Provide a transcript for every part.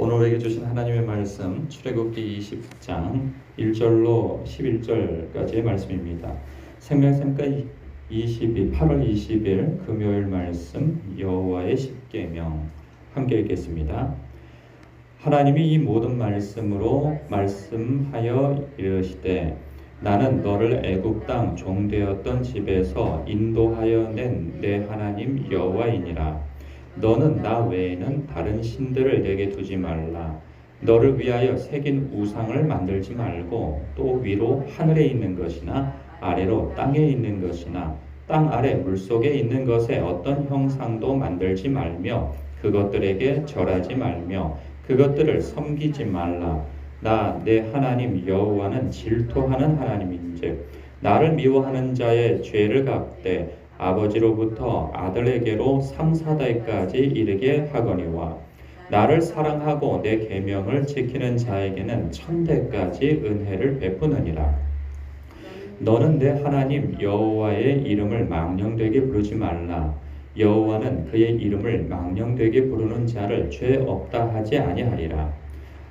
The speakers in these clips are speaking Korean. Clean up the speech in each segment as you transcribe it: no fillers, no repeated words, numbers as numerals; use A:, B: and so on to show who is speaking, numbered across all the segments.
A: 오늘 우리에게 주신 하나님의 말씀 출애굽기 20장 1절로 11절까지의 말씀입니다. 생명샘가 8월 20일 금요일 말씀 여호와의 십계명 함께 읽겠습니다. 하나님이 이 모든 말씀으로 말씀하여 이르시되 나는 너를 애굽 땅 종되었던 집에서 인도하여 낸 내 하나님 여호와이니라. 너는 나 외에는 다른 신들을 내게 두지 말라. 너를 위하여 새긴 우상을 만들지 말고 또 위로 하늘에 있는 것이나 아래로 땅에 있는 것이나 땅 아래 물속에 있는 것에 어떤 형상도 만들지 말며 그것들에게 절하지 말며 그것들을 섬기지 말라. 나 내 하나님 여호와는 질투하는 하나님인즉 나를 미워하는 자의 죄를 갚되 아버지로부터 아들에게로 3, 4代까지 이르게 하거니와 나를 사랑하고 내 계명을 지키는 자에게는 1000대까지 은혜를 베푸느니라. 너는 내 하나님 여호와의 이름을 망령되게 부르지 말라. 여호와는 그의 이름을 망령되게 부르는 자를 죄 없다 하지 아니하리라.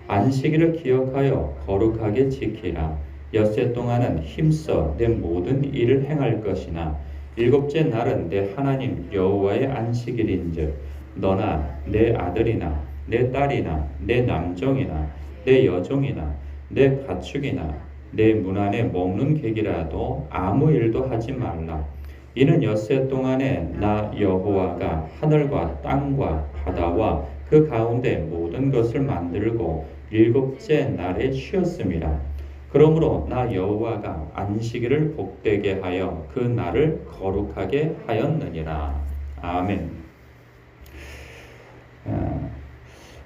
A: 안식일을 기억하여 거룩하게 지키라. 엿새 동안은 힘써 내 모든 일을 행할 것이나 일곱째 날은 내 하나님 여호와의 안식일인즉 너나 내 아들이나 내 딸이나 내 남종이나 내 여종이나 내 가축이나 내 문 안에 먹는 객이라도 아무 일도 하지 말라. 이는 엿새 동안에 나 여호와가 하늘과 땅과 바다와 그 가운데 모든 것을 만들고 일곱째 날에 쉬었음이라. 그러므로 나 여호와가 안식일을 복되게 하여 그 날을 거룩하게 하였느니라. 아멘.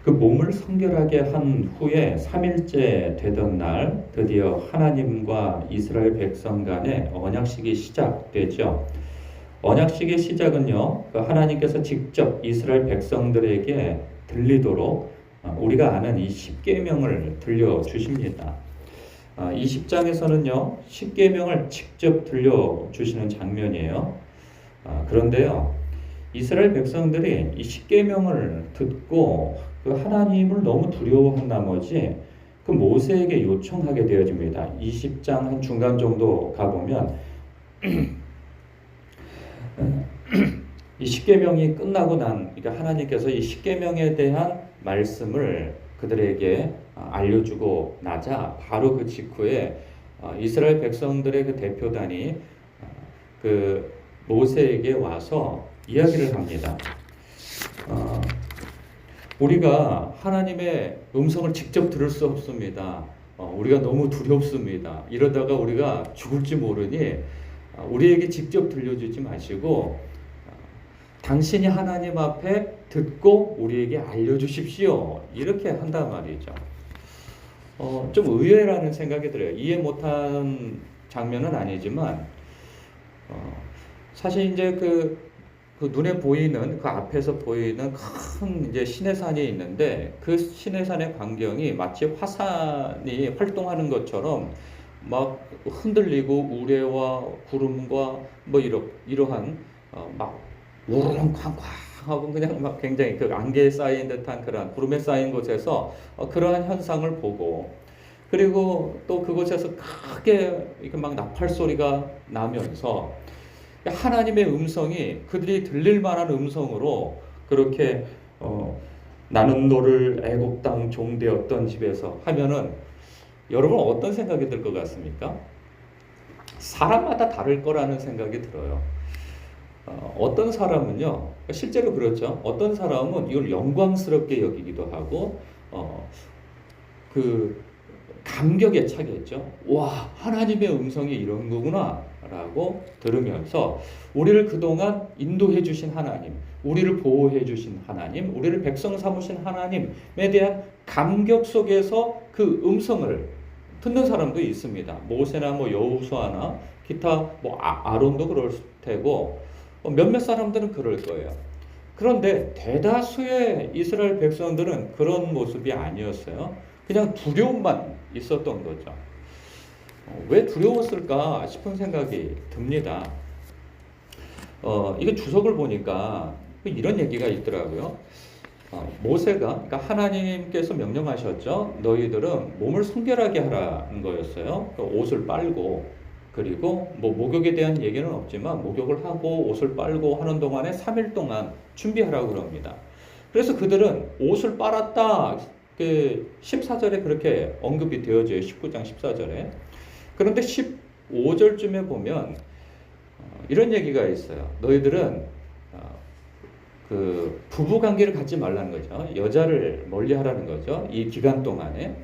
A: 그 몸을 성결하게 한 후에 3일째 되던 날 드디어 하나님과 이스라엘 백성 간의 언약식이 시작되죠. 언약식의 시작은요, 하나님께서 직접 이스라엘 백성들에게 들리도록 우리가 아는 이 십계명을 들려주십니다. 이 10장에서는요, 십계명을 직접 들려주시는 장면이에요. 그런데요, 이스라엘 백성들이 이 십계명을 듣고 그 하나님을 너무 두려워한 나머지 그 모세에게 요청하게 되어집니다. 20장 한 중간 정도 가보면 이 십계명이 끝나고 그러니까 하나님께서 이 십계명에 대한 말씀을 그들에게 알려주고 나자 바로 그 직후에 이스라엘 백성들의 그 대표단이 그 모세에게 와서 이야기를 합니다. 우리가 하나님의 음성을 직접 들을 수 없습니다. 우리가 너무 두렵습니다. 이러다가 우리가 죽을지 모르니 우리에게 직접 들려주지 마시고 당신이 하나님 앞에 듣고 우리에게 알려주십시오. 이렇게 한단 말이죠. 좀 의외라는 생각이 들어요. 이해 못한 장면은 아니지만 사실 이제 그 눈에 보이는 그 앞에서 보이는 큰 이제 시내산이 있는데 그 시내산의 광경이 마치 화산이 활동하는 것처럼 막 흔들리고 우레와 구름과 뭐 이러한 막 우르렁쾅쾅 하고 그냥 막 굉장히 그 안개에 쌓인 듯한 그런 구름에 쌓인 곳에서 그러한 현상을 보고 그리고 또 그곳에서 크게 이렇게 막 나팔 소리가 나면서 하나님의 음성이 그들이 들릴 만한 음성으로 그렇게 나는 너를 애굽 땅 종되었던 집에서 하면은 여러분 어떤 생각이 들 것 같습니까? 사람마다 다를 거라는 생각이 들어요. 어떤 사람은요, 실제로 그렇죠. 어떤 사람은 이걸 영광스럽게 여기기도 하고, 그 감격에 차겠죠. 와, 하나님의 음성이 이런 거구나 라고 들으면서 우리를 그동안 인도해 주신 하나님, 우리를 보호해 주신 하나님, 우리를 백성 삼으신 하나님에 대한 감격 속에서 그 음성을 듣는 사람도 있습니다. 모세나 뭐 여호수아나 기타 뭐 아론도 그럴 테고 몇몇 사람들은 그럴 거예요. 그런데 대다수의 이스라엘 백성들은 그런 모습이 아니었어요. 그냥 두려움만 있었던 거죠. 왜 두려웠을까 싶은 생각이 듭니다. 이게 주석을 보니까 이런 얘기가 있더라고요. 모세가, 그러니까 하나님께서 명령하셨죠. 너희들은 몸을 성결하게 하라는 거였어요. 그러니까 옷을 빨고, 그리고 뭐 목욕에 대한 얘기는 없지만 목욕을 하고 옷을 빨고 하는 동안에 3일 동안 준비하라고 그럽니다. 그래서 그들은 옷을 빨았다. 그 14절에 그렇게 언급이 되어져요. 19장 14절에. 그런데 15절쯤에 보면 이런 얘기가 있어요. 너희들은 그 부부 관계를 갖지 말라는 거죠. 여자를 멀리하라는 거죠. 이 기간 동안에.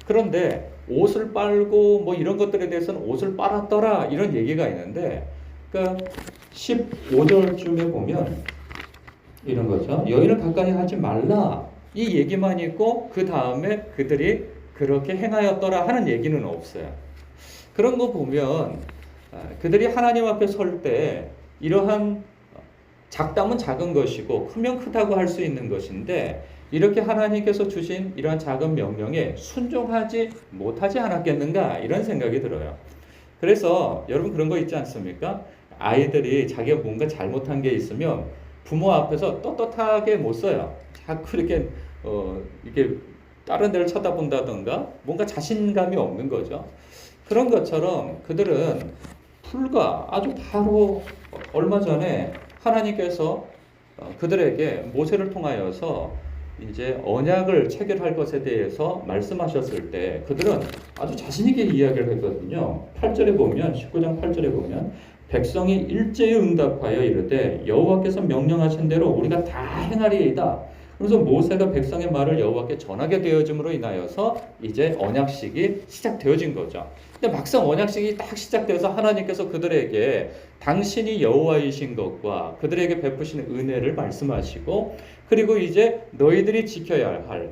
A: 그런데 옷을 빨고 뭐 이런 것들에 대해서는 옷을 빨았더라 이런 얘기가 있는데, 그러니까 15절쯤에 보면 이런 거죠. 여인을 가까이 하지 말라 이 얘기만 있고 그 다음에 그들이 그렇게 행하였더라 하는 얘기는 없어요. 그런 거 보면 그들이 하나님 앞에 설 때 이러한 작다면 작은 것이고 크면 크다고 할 수 있는 것인데, 이렇게 하나님께서 주신 이러한 작은 명령에 순종하지 못하지 않았겠는가 이런 생각이 들어요. 그래서 여러분 그런 거 있지 않습니까? 아이들이 자기가 뭔가 잘못한 게 있으면 부모 앞에서 떳떳하게 못 써요. 자꾸 이렇게 이게 다른 데를 쳐다본다던가 뭔가 자신감이 없는 거죠. 그런 것처럼 그들은 불과 아주 바로 얼마 전에 하나님께서 그들에게 모세를 통하여서 이제 언약을 체결할 것에 대해서 말씀하셨을 때 그들은 아주 자신 있게 이야기를 했거든요. 8절에 보면 19장 8절에 보면 백성이 일제히 응답하여 이르되 여호와께서 명령하신 대로 우리가 다 행하리이다. 그래서 모세가 백성의 말을 여호와께 전하게 되어짐으로 인하여서 이제 언약식이 시작되어진 거죠. 근데 막상 언약식이 딱 시작돼서 하나님께서 그들에게 당신이 여호와이신 것과 그들에게 베푸시는 은혜를 말씀하시고, 그리고 이제 너희들이 지켜야 할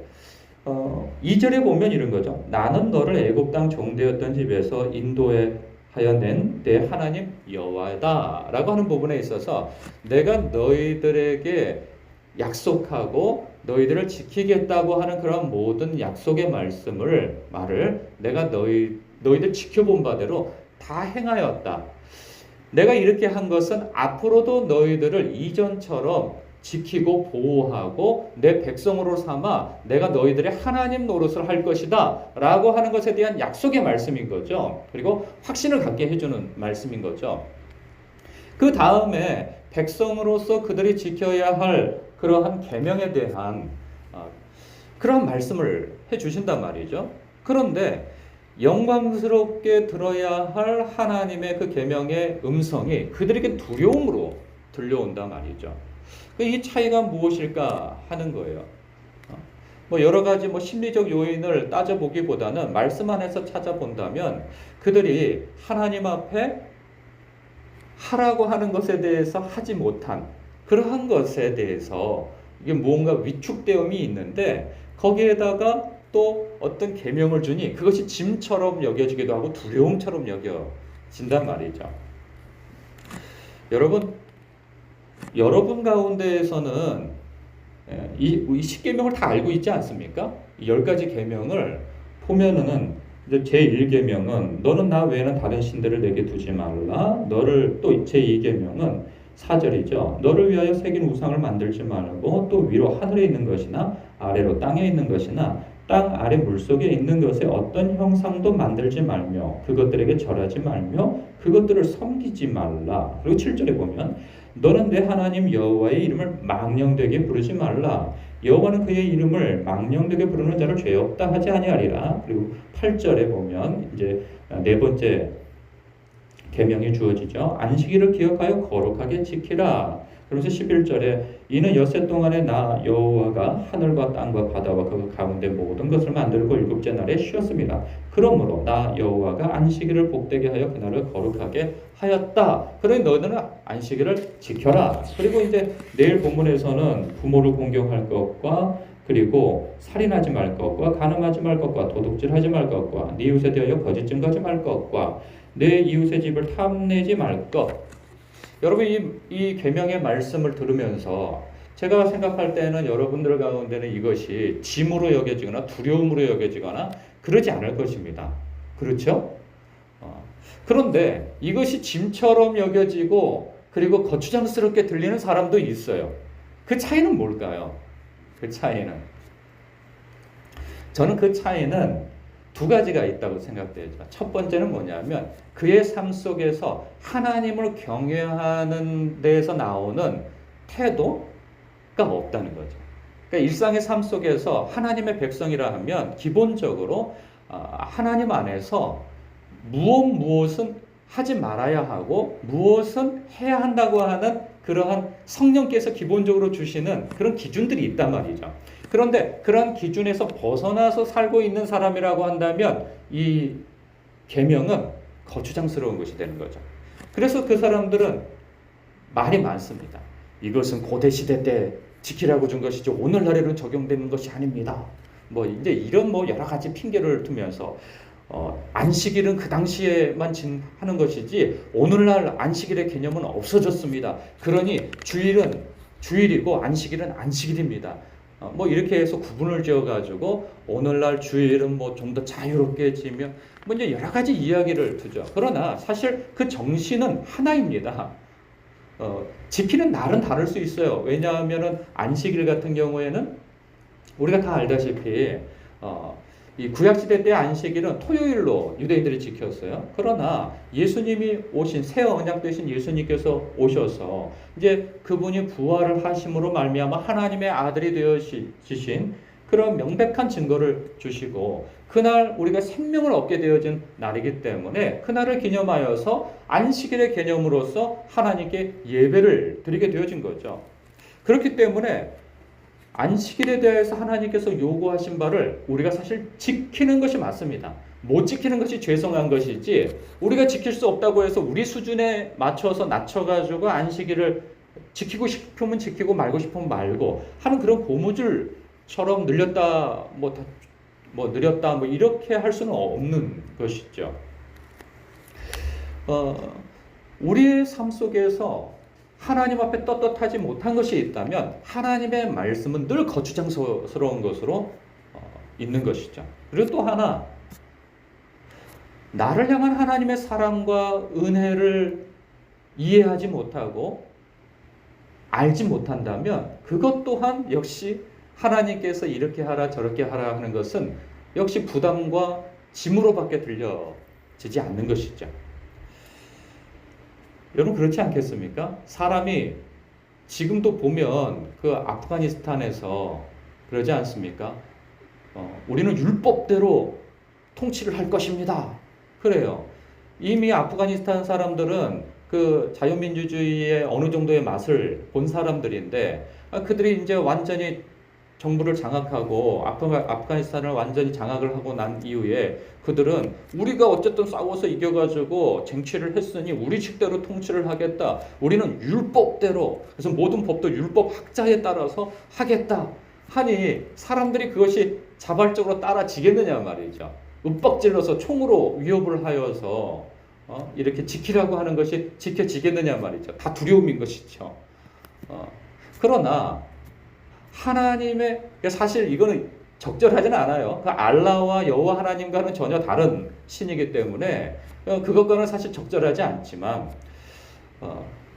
A: 2절에 보면 이런 거죠. 나는 너를 애굽 땅 종되었던 집에서 인도하여 낸 내 하나님 여호와다 라고 하는 부분에 있어서 내가 너희들에게 약속하고 너희들을 지키겠다고 하는 그런 모든 약속의 말을 내가 너희들 지켜본 바대로 다 행하였다. 내가 이렇게 한 것은 앞으로도 너희들을 이전처럼 지키고 보호하고 내 백성으로 삼아 내가 너희들의 하나님 노릇을 할 것이다 라고 하는 것에 대한 약속의 말씀인 거죠. 그리고 확신을 갖게 해주는 말씀인 거죠. 그 다음에 백성으로서 그들이 지켜야 할 그러한 계명에 대한 그러한 말씀을 해주신단 말이죠. 그런데 영광스럽게 들어야 할 하나님의 그 계명의 음성이 그들에게 두려움으로 들려온단 말이죠. 이 차이가 무엇일까 하는 거예요. 뭐 여러 가지 심리적 요인을 따져보기보다는 말씀 안에서 찾아본다면 그들이 하나님 앞에 하라고 하는 것에 대해서 하지 못한 그러한 것에 대해서 이게 뭔가 위축되음이 있는데, 거기에다가 또 어떤 계명을 주니 그것이 짐처럼 여겨지기도 하고 두려움처럼 여겨진단 말이죠. 여러분 가운데에서는 이 10계명을 다 알고 있지 않습니까? 10가지 계명을 보면은 이제 제1계명은 너는 나 외에는 다른 신들을 내게 두지 말라. 너를 또 제2계명은 4절이죠. 너를 위하여 새긴 우상을 만들지 말고 또 위로 하늘에 있는 것이나 아래로 땅에 있는 것이나 땅 아래 물속에 있는 것에 어떤 형상도 만들지 말며 그것들에게 절하지 말며 그것들을 섬기지 말라. 그리고 7절에 보면 너는 내 하나님 여호와의 이름을 망령되게 부르지 말라. 여호와는 그의 이름을 망령되게 부르는 자를 죄 없다 하지 아니하리라. 그리고 8절에 보면 이제 네 번째 계명이 주어지죠. 안식일을 기억하여 거룩하게 지키라. 그러면서 11절에 이는 엿새 동안에 나 여호와가 하늘과 땅과 바다와 그 가운데 모든 것을 만들고 일곱째 날에 쉬었습니다. 그러므로 나 여호와가 안식일을 복되게 하여 그날을 거룩하게 하였다. 그러니 너희는 안식일을 지켜라. 그리고 이제 내일 본문에서는 부모를 공경할 것과 그리고 살인하지 말 것과 간음하지 말 것과 도둑질하지 말 것과 네 이웃에 대하여 거짓 증거하지 말 것과 내 이웃의 집을 탐내지 말 것. 여러분 이 계명의 말씀을 들으면서 제가 생각할 때는 여러분들 가운데는 이것이 짐으로 여겨지거나 두려움으로 여겨지거나 그러지 않을 것입니다. 그렇죠? 그런데 이것이 짐처럼 여겨지고 그리고 거추장스럽게 들리는 사람도 있어요. 그 차이는 뭘까요? 그 차이는. 저는 그 차이는 두 가지가 있다고 생각되죠. 첫 번째는 뭐냐면 그의 삶 속에서 하나님을 경외하는 데에서 나오는 태도가 없다는 거죠. 그러니까 일상의 삶 속에서 하나님의 백성이라 하면 기본적으로 하나님 안에서 무엇은 하지 말아야 하고 무엇은 해야 한다고 하는 그러한 성령께서 기본적으로 주시는 그런 기준들이 있단 말이죠. 그런데 그런 기준에서 벗어나서 살고 있는 사람이라고 한다면 이 계명은 거추장스러운 것이 되는 거죠. 그래서 그 사람들은 말이 많습니다. 이것은 고대 시대 때 지키라고 준 것이죠. 오늘날에는 적용되는 것이 아닙니다. 뭐 이제 이런 뭐 여러 가지 핑계를 두면서 안식일은 그 당시에만 하는 것이지 오늘날 안식일의 개념은 없어졌습니다. 그러니 주일은 주일이고 안식일은 안식일입니다. 뭐 이렇게 해서 구분을 지어가지고 오늘날 주일은 뭐 좀 더 자유롭게 지며 뭐 이제 여러 가지 이야기를 두죠. 그러나 사실 그 정신은 하나입니다. 지키는 날은 다를 수 있어요. 왜냐하면은 안식일 같은 경우에는 우리가 다 알다시피 이 구약시대 때 안식일은 토요일로 유대인들이 지켰어요. 그러나 예수님이 오신 새 언약 되신 예수님께서 오셔서 이제 그분이 부활을 하심으로 말미암아 하나님의 아들이 되어지신 그런 명백한 증거를 주시고 그날 우리가 생명을 얻게 되어진 날이기 때문에 그날을 기념하여서 안식일의 개념으로서 하나님께 예배를 드리게 되어진 거죠. 그렇기 때문에 안식일에 대해서 하나님께서 요구하신 바를 우리가 사실 지키는 것이 맞습니다. 못 지키는 것이 죄송한 것이지 우리가 지킬 수 없다고 해서 우리 수준에 맞춰서 낮춰가지고 안식일을 지키고 싶으면 지키고 말고 싶으면 말고 하는 그런 고무줄처럼 늘렸다 느렸다 뭐 이렇게 할 수는 없는 것이죠. 우리의 삶 속에서 하나님 앞에 떳떳하지 못한 것이 있다면 하나님의 말씀은 늘 거추장스러운 것으로 있는 것이죠. 그리고 또 하나, 나를 향한 하나님의 사랑과 은혜를 이해하지 못하고 알지 못한다면 그것 또한 역시 하나님께서 이렇게 하라 저렇게 하라 하는 것은 역시 부담과 짐으로밖에 들려지지 않는 것이죠. 여러분 그렇지 않겠습니까? 사람이 지금도 보면 그 아프가니스탄에서 그러지 않습니까? 우리는 율법대로 통치를 할 것입니다. 그래요. 이미 아프가니스탄 사람들은 그 자유민주주의의 어느 정도의 맛을 본 사람들인데 그들이 이제 완전히 정부를 장악하고 아프가니스탄을 완전히 장악을 하고 난 이후에 그들은 우리가 어쨌든 싸워서 이겨가지고 쟁취를 했으니 우리 식대로 통치를 하겠다. 우리는 율법대로 그래서 모든 법도 율법 학자에 따라서 하겠다 하니 사람들이 그것이 자발적으로 따라지겠느냐 말이죠. 윽박질러서 총으로 위협을 하여서 이렇게 지키라고 하는 것이 지켜지겠느냐 말이죠. 다 두려움인 것이죠. 그러나 하나님의 사실 이거는 적절하지는 않아요. 그 알라와 여호와 하나님과는 전혀 다른 신이기 때문에 그것과는 사실 적절하지 않지만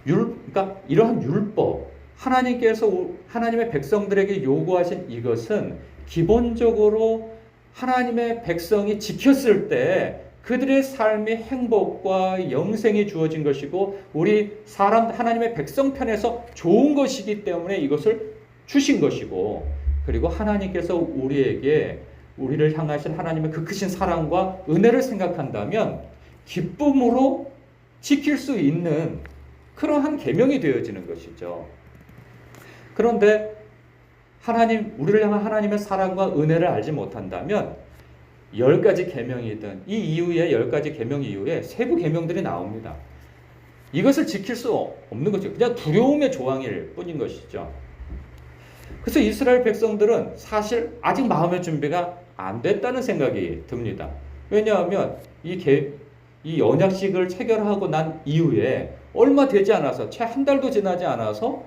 A: 그러니까 이러한 율법 하나님께서 하나님의 백성들에게 요구하신 이것은 기본적으로 하나님의 백성이 지켰을 때 그들의 삶의 행복과 영생이 주어진 것이고 우리 사람 하나님의 백성 편에서 좋은 것이기 때문에 이것을 주신 것이고 그리고 하나님께서 우리를 향하신 하나님의 그 크신 사랑과 은혜를 생각한다면 기쁨으로 지킬 수 있는 그러한 계명이 되어지는 것이죠. 그런데 우리를 향한 하나님의 사랑과 은혜를 알지 못한다면 10가지 계명이든 이 이후에 10가지 계명 이후에 세부 계명들이 나옵니다. 이것을 지킬 수 없는 거죠. 그냥 두려움의 조항일 뿐인 것이죠. 그래서 이스라엘 백성들은 사실 아직 마음의 준비가 안 됐다는 생각이 듭니다. 왜냐하면 이 언약식을 체결하고 난 이후에 얼마 되지 않아서 채 한 달도 지나지 않아서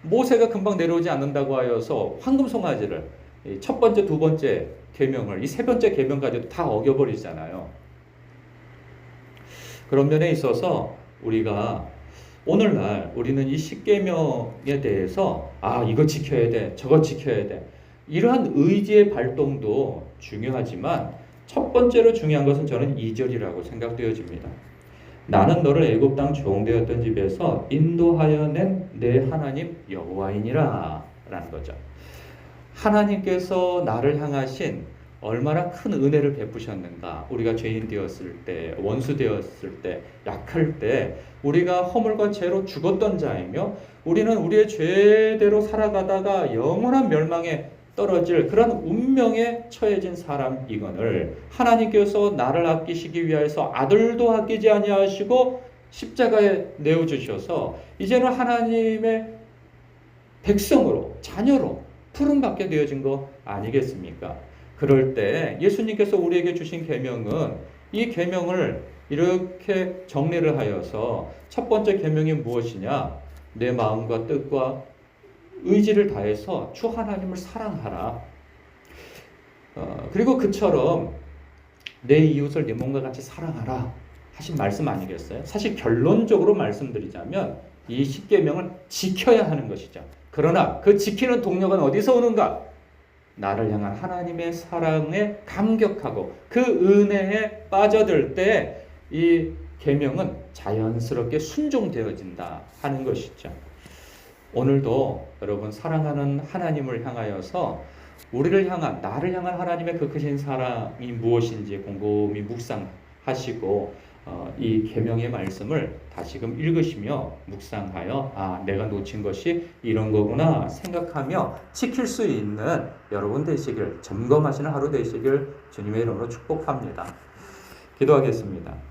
A: 모세가 금방 내려오지 않는다고 하여서 황금송아지를 첫 번째, 두 번째 계명을 이 세 번째 계명까지도 다 어겨버리잖아요. 그런 면에 있어서 우리가 오늘날 우리는 이 십계명에 대해서 이거 지켜야 돼, 저거 지켜야 돼. 이러한 의지의 발동도 중요하지만 첫 번째로 중요한 것은 저는 2절이라고 생각되어집니다. 나는 너를 애굽 땅 종되었던 집에서 인도하여 낸 내 하나님 여호와이니라 라는 거죠. 하나님께서 나를 향하신 얼마나 큰 은혜를 베푸셨는가. 우리가 죄인 되었을 때, 원수 되었을 때, 약할 때 우리가 허물과 죄로 죽었던 자이며 우리는 우리의 죄대로 살아가다가 영원한 멸망에 떨어질 그런 운명에 처해진 사람이거늘 하나님께서 나를 아끼시기 위하여서 아들도 아끼지 아니하시고 십자가에 내어주셔서 이제는 하나님의 백성으로, 자녀로 부름받게 되어진 거 아니겠습니까? 그럴 때 예수님께서 우리에게 주신 계명은 이 계명을 이렇게 정리를 하여서 첫 번째 계명이 무엇이냐? 내 마음과 뜻과 의지를 다해서 주 하나님을 사랑하라. 그리고 그처럼 내 이웃을 내 몸과 같이 사랑하라 하신 말씀 아니겠어요? 사실 결론적으로 말씀드리자면 이 십계명을 지켜야 하는 것이죠. 그러나 그 지키는 동력은 어디서 오는가? 나를 향한 하나님의 사랑에 감격하고 그 은혜에 빠져들 때 이 계명은 자연스럽게 순종되어진다 하는 것이죠. 오늘도 여러분 사랑하는 하나님을 향하여서 우리를 향한, 나를 향한 하나님의 그 크신 사랑이 무엇인지 곰곰이 묵상하시고 이 계명의 말씀을 다시금 읽으시며 묵상하여 내가 놓친 것이 이런 거구나 생각하며 지킬 수 있는 여러분 되시길, 점검하시는 하루 되시길 주님의 이름으로 축복합니다. 기도하겠습니다.